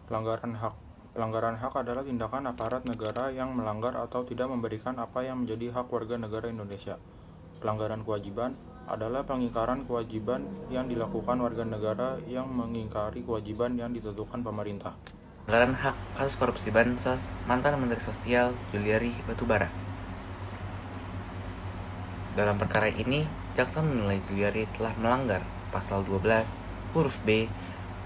Pelanggaran hak. Pelanggaran hak adalah tindakan aparat negara yang melanggar atau tidak memberikan apa yang menjadi hak warga negara Indonesia. Pelanggaran kewajiban adalah pengingkaran kewajiban yang dilakukan warga negara yang mengingkari kewajiban yang ditentukan pemerintah. Pelanggaran hak kasus korupsi Bansos mantan Menteri Sosial Juliari Batubara. Dalam perkara ini, jaksa menilai Juliari telah melanggar pasal 12 huruf B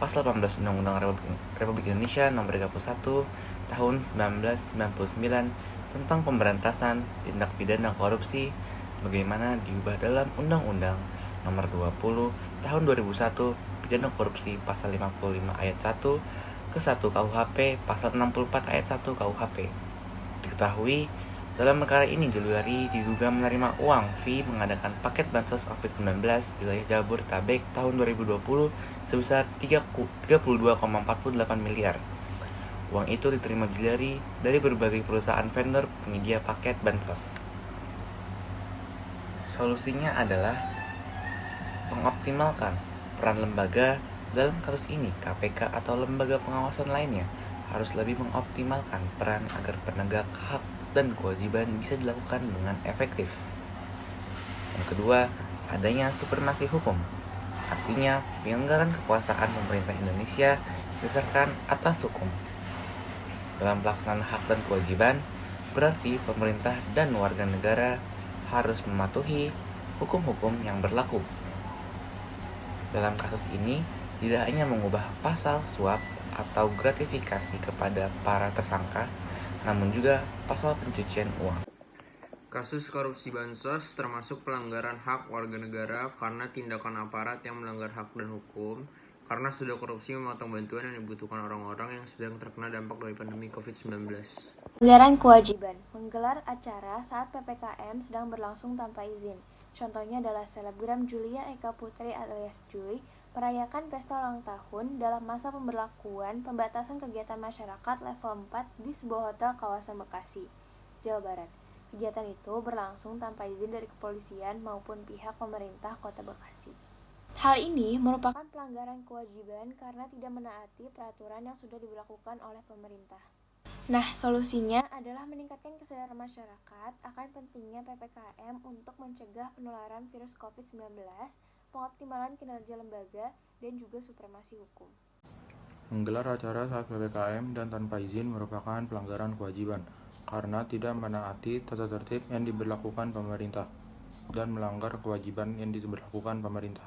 pasal 18 Undang-Undang Republik Indonesia Nomor 31 Tahun 1999 tentang pemberantasan tindak pidana korupsi sebagaimana diubah dalam Undang-Undang Nomor 20 Tahun 2001 pidana korupsi pasal 55 ayat 1 ke 1 KUHP pasal 64 ayat 1 KUHP. Diketahui dalam perkara ini Juliari diduga menerima uang fee mengadakan paket bansos COVID-19 wilayah Jabodetabek tahun 2020 sebesar 32,48 miliar. Uang itu diterima Juliari dari berbagai perusahaan vendor penyedia paket bansos. Solusinya adalah mengoptimalkan peran lembaga. Dalam kasus ini, KPK atau lembaga pengawasan lainnya harus lebih mengoptimalkan peran agar penegak hak dan kewajiban bisa dilakukan dengan efektif. Yang kedua, adanya supremasi hukum. Artinya, penyelenggaraan kekuasaan pemerintah Indonesia berdasarkan atas hukum. Dalam pelaksanaan hak dan kewajiban, berarti pemerintah dan warga negara harus mematuhi hukum-hukum yang berlaku. Dalam kasus ini, tidak hanya mengubah pasal suap atau gratifikasi kepada para tersangka, namun juga pasal pencucian uang. Kasus korupsi Bansos termasuk pelanggaran hak warga negara karena tindakan aparat yang melanggar hak dan hukum, karena sudah korupsi memotong bantuan yang dibutuhkan orang-orang yang sedang terkena dampak dari pandemi COVID-19. Pelanggaran kewajiban, menggelar acara saat PPKM sedang berlangsung tanpa izin. Contohnya adalah selebgram Julia Eka Putri alias Jui merayakan pesta ulang tahun dalam masa pemberlakuan pembatasan kegiatan masyarakat level 4 di sebuah hotel kawasan Bekasi, Jawa Barat. Kegiatan itu berlangsung tanpa izin dari kepolisian maupun pihak pemerintah Kota Bekasi. Hal ini merupakan pelanggaran kewajiban karena tidak menaati peraturan yang sudah diberlakukan oleh pemerintah. Nah, solusinya adalah meningkatkan kesadaran masyarakat akan pentingnya PPKM untuk mencegah penularan virus COVID-19, pengoptimalan kinerja lembaga, dan juga supremasi hukum. Menggelar acara saat PPKM dan tanpa izin merupakan pelanggaran kewajiban karena tidak menaati tata tertib yang diberlakukan pemerintah dan melanggar kewajiban yang diberlakukan pemerintah.